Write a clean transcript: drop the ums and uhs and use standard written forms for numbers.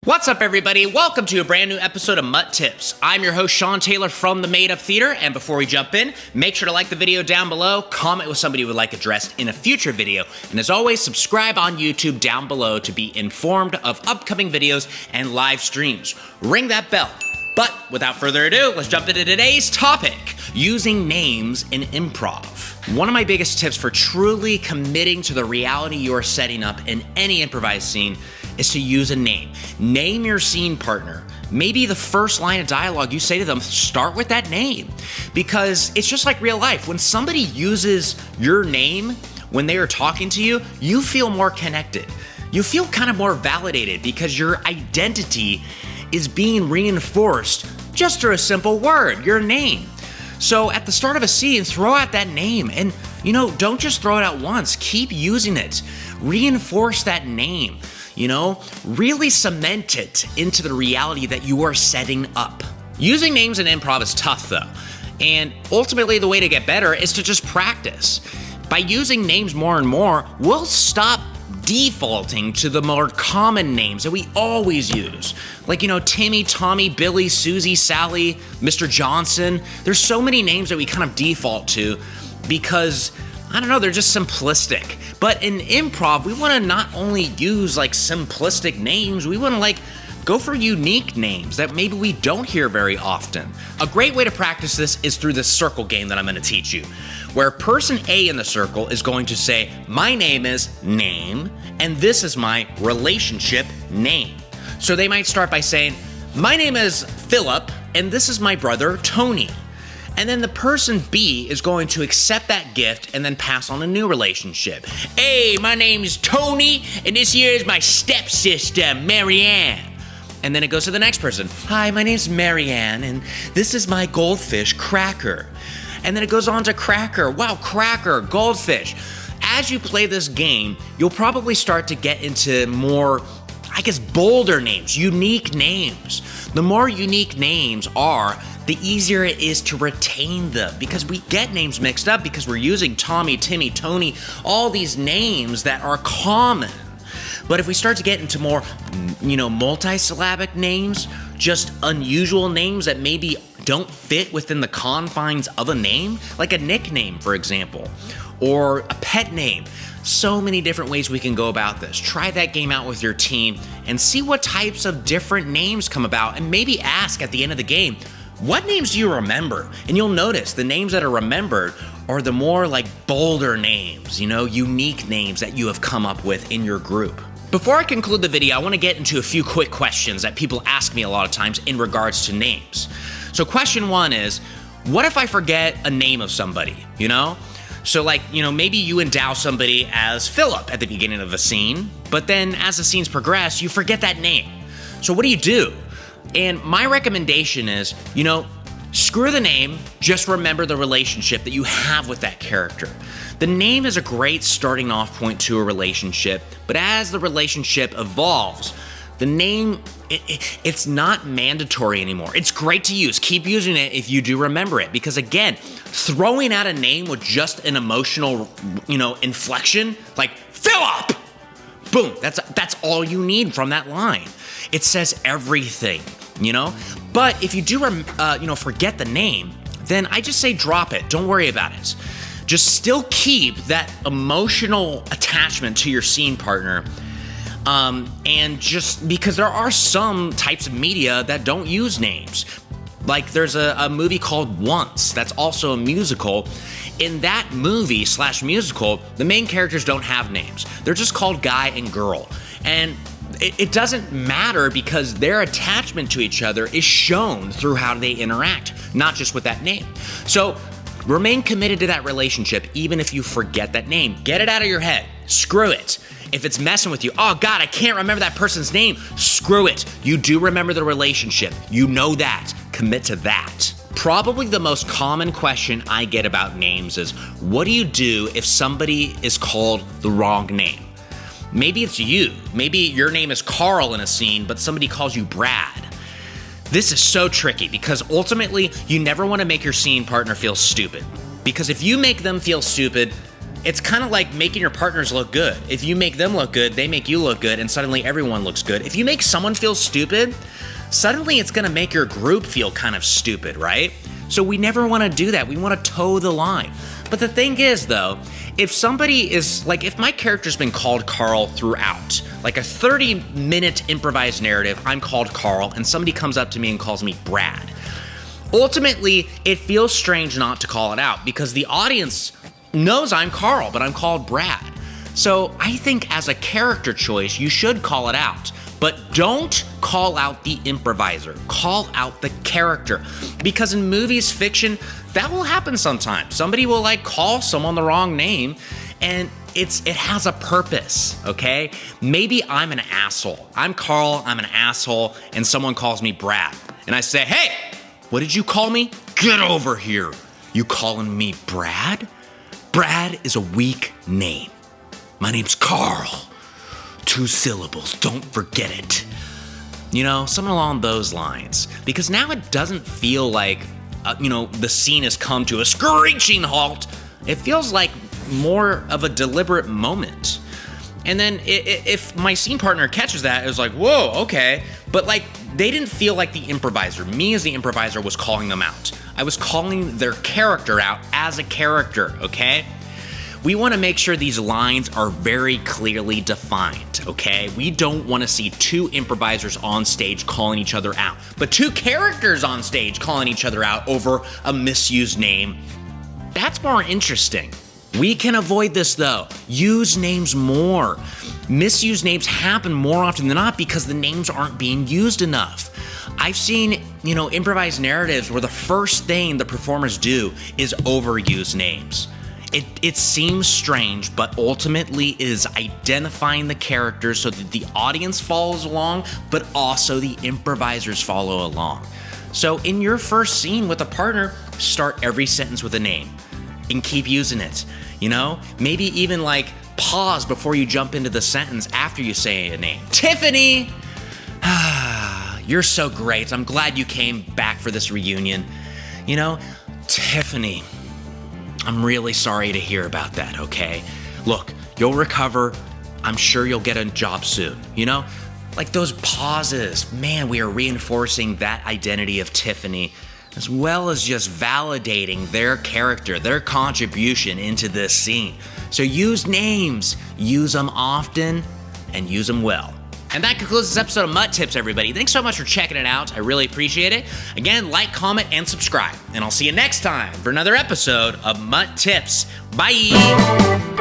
What's up, everybody? Welcome to a brand new episode of MUT Tips. I'm your host, Sean Taylor from the Made Up Theater, and before we jump in, make sure to like the video down below, comment with somebody you would like addressed in a future video, and as always, subscribe on YouTube down below to be informed of upcoming videos and live streams. Ring that bell. But without further ado, let's jump into today's topic, using names in improv. One of my biggest tips for truly committing to the reality you're setting up in any improvised scene is to use a name. Name your scene partner. Maybe the first line of dialogue you say to them, start with that name. Because it's just like real life. When somebody uses your name when they are talking to you, you feel more connected. You feel kind of more validated because your identity is being reinforced just through a simple word, your name. So at the start of a scene, throw out that name and, don't just throw it out once. Keep using it. Reinforce that name. Really cement it into the reality that you are setting up. Using names in improv is tough though. And ultimately the way to get better is to just practice. By using names more and more, we'll stop defaulting to the more common names that we always use. Like, Timmy, Tommy, Billy, Susie, Sally, Mr. Johnson. There's so many names that we kind of default to because, they're just simplistic. But in improv, we want to not only use simplistic names, we want to go for unique names that maybe we don't hear very often. A great way to practice this is through the circle game that I'm going to teach you, where person A in the circle is going to say, my name is name, and this is my relationship name. So they might start by saying, my name is Philip, and this is my brother Tony. And then the person B is going to accept that gift and then pass on a new relationship. Hey, my name is Tony, and this here is my stepsister, Marianne. And then it goes to the next person. Hi, my name's Marianne, and this is my goldfish, Cracker. And then it goes on to Cracker. Wow, Cracker, goldfish. As you play this game, you'll probably start to get into more, bolder names, unique names. The more unique names are, the easier it is to retain them because we get names mixed up because we're using Tommy, Timmy, Tony, all these names that are common. But if we start to get into more, multisyllabic names, just unusual names that maybe don't fit within the confines of a name, like a nickname, for example, or a pet name. So many different ways we can go about this. Try that game out with your team and see what types of different names come about and maybe ask at the end of the game, what names do you remember? And you'll notice the names that are remembered are the more bolder names, unique names that you have come up with in your group. Before I conclude the video, I want to get into a few quick questions that people ask me a lot of times in regards to names. So question one is, what if I forget a name of somebody, So maybe you endow somebody as Philip at the beginning of a scene, but then as the scenes progress, you forget that name. So what do you do? And my recommendation is, screw the name, just remember the relationship that you have with that character. The name is a great starting off point to a relationship, but as the relationship evolves, the name, it's not mandatory anymore. It's great to use. Keep using it if you do remember it, because again, throwing out a name with just an emotional, inflection, like Philip, boom, that's all you need from that line. It says everything, But if you do, forget the name, then I just say drop it. Don't worry about it. Just still keep that emotional attachment to your scene partner. And just because there are some types of media that don't use names. Like there's a movie called Once that's also a musical. In that movie / musical, the main characters don't have names. They're just called guy and girl. And it doesn't matter because their attachment to each other is shown through how they interact, not just with that name. So remain committed to that relationship even if you forget that name. Get it out of your head. Screw it. If it's messing with you, oh God, I can't remember that person's name. Screw it. You do remember the relationship. You know that. Commit to that. Probably the most common question I get about names is, what do you do if somebody is called the wrong name? Maybe it's you. Maybe your name is Carl in a scene, but somebody calls you Brad. This is so tricky because ultimately you never want to make your scene partner feel stupid. Because if you make them feel stupid, it's kind of like making your partners look good. If you make them look good, they make you look good, and suddenly everyone looks good. If you make someone feel stupid, suddenly it's gonna make your group feel kind of stupid, right? So we never wanna do that. We wanna toe the line. But the thing is, though, if somebody is, like, if my character's been called Carl throughout, like a 30-minute improvised narrative, I'm called Carl, and somebody comes up to me and calls me Brad. Ultimately, it feels strange not to call it out because the audience knows I'm Carl, but I'm called Brad. So I think as a character choice, you should call it out. But don't call out the improviser. Call out the character. Because in movies, fiction, that will happen sometimes. Somebody will like call someone the wrong name, and it has a purpose, okay? Maybe I'm an asshole. I'm Carl, I'm an asshole, and someone calls me Brad. And I say, hey, what did you call me? Get over here. You calling me Brad? Brad is a weak name. My name's Carl. 2 syllables, don't forget it. You know, something along those lines. Because now it doesn't feel like, the scene has come to a screeching halt. It feels like more of a deliberate moment. And then if my scene partner catches that, it's like, whoa, okay. But like, they didn't feel like the improviser. Me as the improviser was calling them out. I was calling their character out as a character, okay? We want to make sure these lines are very clearly defined, okay? We don't want to see 2 improvisers on stage calling each other out, but 2 characters on stage calling each other out over a misused name. That's more interesting. We can avoid this though. Use names more. Misused names happen more often than not because the names aren't being used enough. I've seen, improvised narratives where the first thing the performers do is overuse names. It seems strange, but ultimately is identifying the characters so that the audience follows along, but also the improvisers follow along. So in your first scene with a partner, start every sentence with a name and keep using it. Maybe even like pause before you jump into the sentence after you say a name. Tiffany! You're so great. I'm glad you came back for this reunion. Tiffany. I'm really sorry to hear about that, okay? Look, you'll recover. I'm sure you'll get a job soon, Like those pauses, man, we are reinforcing that identity of Tiffany, as well as just validating their character, their contribution into this scene. So use names, use them often, and use them well. And that concludes this episode of MUT Tips, everybody. Thanks so much for checking it out. I really appreciate it. Again, like, comment, and subscribe. And I'll see you next time for another episode of MUT Tips. Bye!